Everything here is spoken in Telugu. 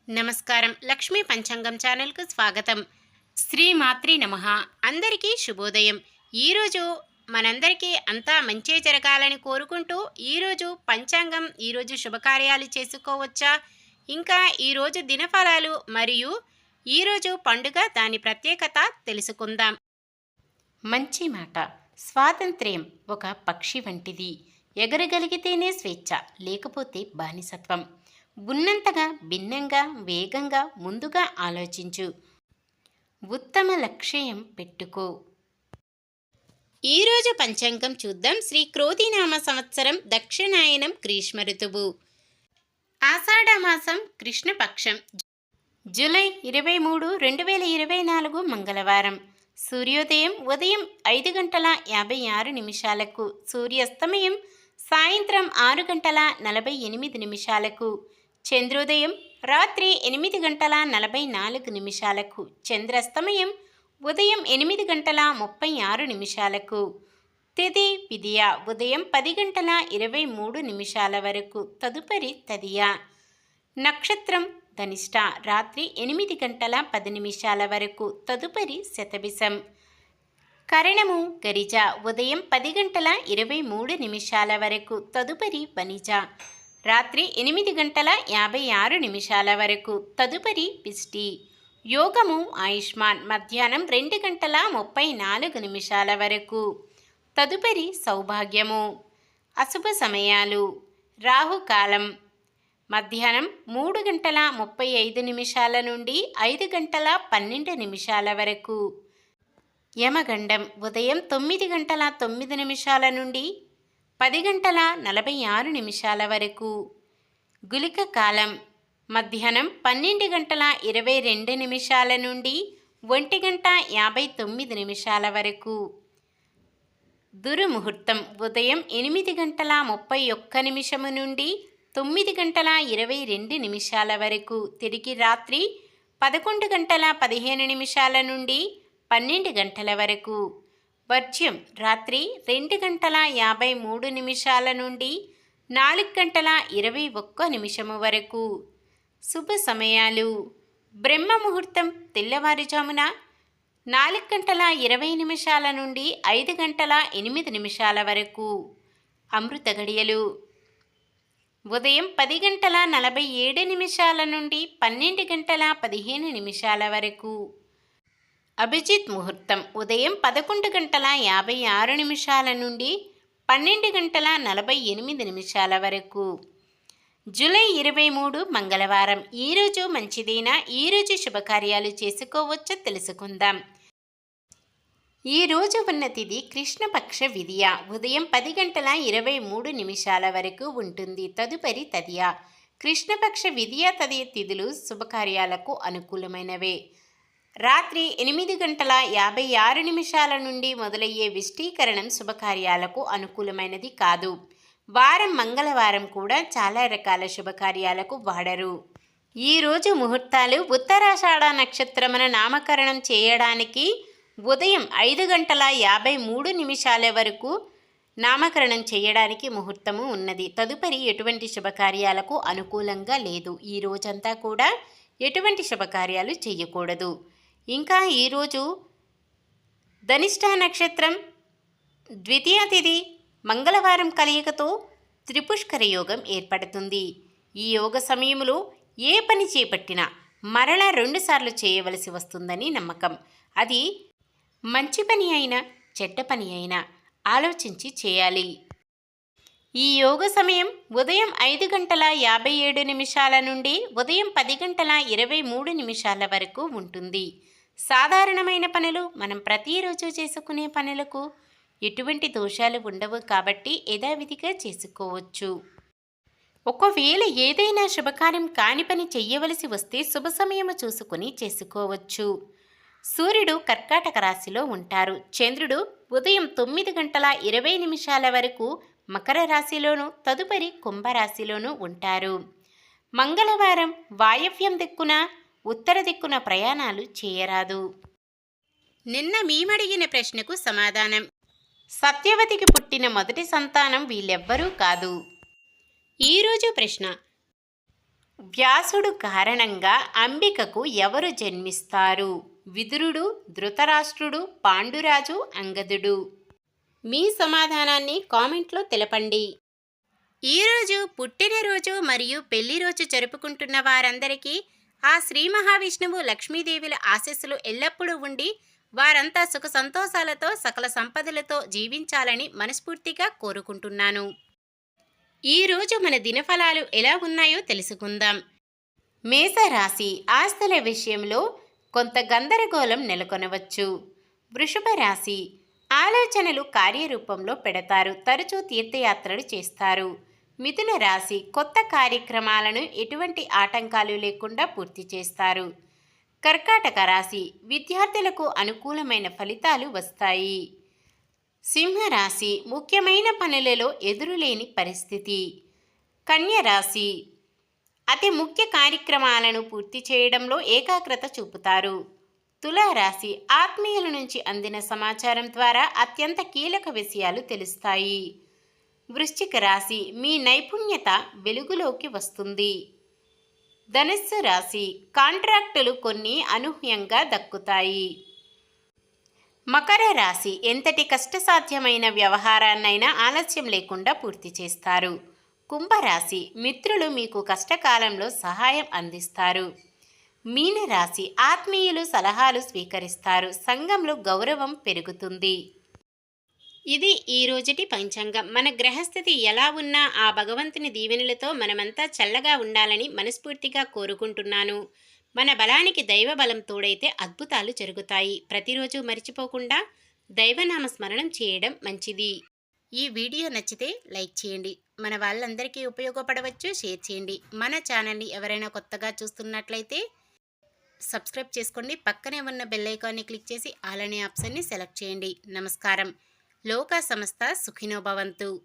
నమస్కారం. లక్ష్మీ పంచాంగం ఛానల్‌కు స్వాగతం. శ్రీమాత్రే నమః. అందరికీ శుభోదయం. ఈరోజు మనందరికీ అంతా మంచే జరగాలని కోరుకుంటూ ఈరోజు పంచాంగం, ఈరోజు శుభకార్యాలు చేసుకోవచ్చా, ఇంకా ఈరోజు దినఫలాలు మరియు ఈరోజు పండుగ దాని ప్రత్యేకత తెలుసుకుందాం. మంచి మాట. స్వాతంత్ర్యం ఒక పక్షి వంటిది. ఎగరగలిగితేనే స్వేచ్ఛ, లేకపోతే బానిసత్వం. ఉన్నంతగా భిన్నంగా, వేగంగా ముందుగా ఆలోచించు. ఉత్తమ లక్ష్యం పెట్టుకో. ఈరోజు పంచాంగం చూద్దాం. శ్రీ క్రోధినామ సంవత్సరం, దక్షిణాయనం, గ్రీష్మ ఋతువు, ఆషాఢమాసం, కృష్ణపక్షం, జూలై 23, 2024 మంగళవారం. సూర్యోదయం ఉదయం 5:56, సూర్యాస్తమయం సాయంత్రం 6:48. చంద్రోదయం రాత్రి 8:44, చంద్రాస్తమయం ఉదయం 8:36. తిథి విదియ ఉదయం 10:23 వరకు, తదుపరి తదియ. నక్షత్రం ధనిష్ట రాత్రి 8:10 వరకు, తదుపరి శతభిషం. కరణము గరిజ ఉదయం 10:23 వరకు, తదుపరి వనిజ. రాత్రి 8:56 వరకు, తదుపరి పిష్టి. యోగము ఆయుష్మాన్ మధ్యాహ్నం 2:34 వరకు, తదుపరి సౌభాగ్యము. అశుభ సమయాలు: రాహుకాలం మధ్యాహ్నం 3:35 నుండి 5:12 వరకు. యమగండం ఉదయం 9:09 నుండి 10:46 వరకు. గుళిక కాలం మధ్యాహ్నం 12:22 నుండి 1:59 వరకు. దుర్ముహూర్తం ఉదయం 8:31 నుండి 9:22 వరకు, తిరిగి రాత్రి 11:15 నుండి 12 వరకు. వర్జ్యం రాత్రి 2:53 నుండి 4:21 వరకు. శుభ సమయాలు: బ్రహ్మ ముహూర్తం తెల్లవారుజామున 4:20 నుండి 5:08 వరకు. అమృత గడియలు ఉదయం 10:47 నుండి 12:15 వరకు. అభిజిత్ ముహూర్తం ఉదయం 11:56 నుండి 12:48 వరకు. జూలై 23 మంగళవారం. ఈరోజు మంచిదేనా? ఈరోజు శుభకార్యాలు చేసుకోవచ్చో తెలుసుకుందాం. ఈరోజు ఉన్న తిథి కృష్ణపక్ష విదియ ఉదయం 10:23 వరకు ఉంటుంది, తదుపరి తదియ. కృష్ణపక్ష విదియ తదియ తిథులు శుభకార్యాలకు అనుకూలమైనవే. రాత్రి 8:56 నుండి మొదలయ్యే విష్టీకరణం శుభకార్యాలకు అనుకూలమైనది కాదు. వారం మంగళవారం కూడా చాలా రకాల శుభకార్యాలకు వాడరు. ఈరోజు ముహూర్తాలు: ఉత్తరాషాఢ నక్షత్రమున నామకరణం చేయడానికి ఉదయం 5:53 వరకు నామకరణం చేయడానికి ముహూర్తము ఉన్నది. తదుపరి ఎటువంటి శుభకార్యాలకు అనుకూలంగా లేదు. ఈ రోజంతా కూడా ఎటువంటి శుభకార్యాలు చేయకూడదు. ఇంకా ఈరోజు ధనిష్ట నక్షత్రం, ద్వితీయ తిథి, మంగళవారం కలయికతో త్రిపుష్కర యోగం ఏర్పడుతుంది. ఈ యోగ సమయంలో ఏ పని చేపట్టినా మరలా 2 సార్లు చేయవలసి వస్తుందని నమ్మకం. అది మంచి పని అయినా చెడ్డ పని అయినా ఆలోచించి చేయాలి. ఈ యోగ సమయం ఉదయం 5:57 నుండి ఉదయం 10:23 వరకు ఉంటుంది. సాధారణమైన పనులు, మనం ప్రతిరోజు చేసుకునే పనులకు ఎటువంటి దోషాలు ఉండవు కాబట్టి యథావిధిగా చేసుకోవచ్చు. ఒకవేళ ఏదైనా శుభకార్యం కాని పని చెయ్యవలసి వస్తే శుభ సమయము చూసుకుని చేసుకోవచ్చు. సూర్యుడు కర్కాటక రాశిలో ఉంటారు. చంద్రుడు ఉదయం 9:20 వరకు మకర రాశిలోను, తదుపరి కుంభరాశిలోనూ ఉంటారు. మంగళవారం వాయవ్యం దిక్కున, ఉత్తర దిక్కున ప్రయాణాలు చేయరాదు. నిన్న మేమడిగిన ప్రశ్నకు సమాధానం: సత్యవతికి పుట్టిన మొదటి సంతానం వీళ్ళెవ్వరూ కాదు. ఈరోజు ప్రశ్న: వ్యాసుడు కారణంగా అంబికకు ఎవరు జన్మిస్తారు? విదురుడు, ధృతరాష్ట్రుడు, పాండురాజు, అంగదుడు. మీ సమాధానాన్ని కామెంట్లో తెలపండి. ఈరోజు పుట్టినరోజు మరియు పెళ్లి రోజు జరుపుకుంటున్న వారందరికీ ఆ శ్రీ మహావిష్ణువు లక్ష్మీదేవుల ఆశీస్సులు ఎల్లప్పుడూ ఉండి వారంతా సుఖ సంతోషాలతో సకల సంపదలతో జీవించాలని మనస్ఫూర్తిగా కోరుకుంటున్నాను. ఈరోజు మన దినఫలాలు ఎలా ఉన్నాయో తెలుసుకుందాం. మేషరాశి, ఆస్తుల విషయంలో కొంత గందరగోళం నెలకొనవచ్చు. వృషభ రాశి, ఆలోచనలు కార్యరూపంలో పెడతారు, తరచూ తీర్థయాత్రలు చేస్తారు. మిథున రాశి, కొత్త కార్యక్రమాలను ఎటువంటి ఆటంకాలు లేకుండా పూర్తి చేస్తారు. కర్కాటక రాశి, విద్యార్థులకు అనుకూలమైన ఫలితాలు వస్తాయి. సింహరాశి, ముఖ్యమైన పనులలో ఎదురులేని పరిస్థితి. కన్య రాశి, అతి ముఖ్య కార్యక్రమాలను పూర్తి చేయడంలో ఏకాగ్రత చూపుతారు. తులారాశి, ఆత్మీయుల నుంచి అందిన సమాచారం ద్వారా అత్యంత కీలక విషయాలు తెలుస్తాయి. వృశ్చిక రాశి, మీ నైపుణ్యత వెలుగులోకి వస్తుంది. ధనుస్సు రాశి, కాంట్రాక్టులు కొన్ని అనూహ్యంగా దక్కుతాయి. మకర రాశి, ఎంతటి కష్టసాధ్యమైన వ్యవహారాన్నైనా ఆలస్యం లేకుండా పూర్తి చేస్తారు. కుంభరాశి, మిత్రులు మీకు కష్టకాలంలో సహాయం అందిస్తారు. మీనరాశి, ఆత్మీయులు సలహాలు స్వీకరిస్తారు, సంఘంలో గౌరవం పెరుగుతుంది. ఇది ఈ రోజుటి పంచాంగం. మన గ్రహస్థితి ఎలా ఉన్నా ఆ భగవంతుని దీవెనలతో మనమంతా చల్లగా ఉండాలని మనస్ఫూర్తిగా కోరుకుంటున్నాను. మన బలానికి దైవ బలం తోడైతే అద్భుతాలు జరుగుతాయి. ప్రతిరోజు మర్చిపోకుండా దైవనామ స్మరణం చేయడం మంచిది. ఈ వీడియో నచ్చితే లైక్ చేయండి. మన వాళ్ళందరికీ ఉపయోగపడవచ్చు, షేర్ చేయండి. మన ఛానల్ని ఎవరైనా కొత్తగా చూస్తున్నట్లయితే సబ్స్క్రైబ్ చేసుకోండి. పక్కనే ఉన్న బెల్ ఐకాన్ని క్లిక్ చేసి ఆల్ అనే ఆప్షన్ని సెలెక్ట్ చేయండి. నమస్కారం. లోకా సమస్త సుఖినో భవంతు.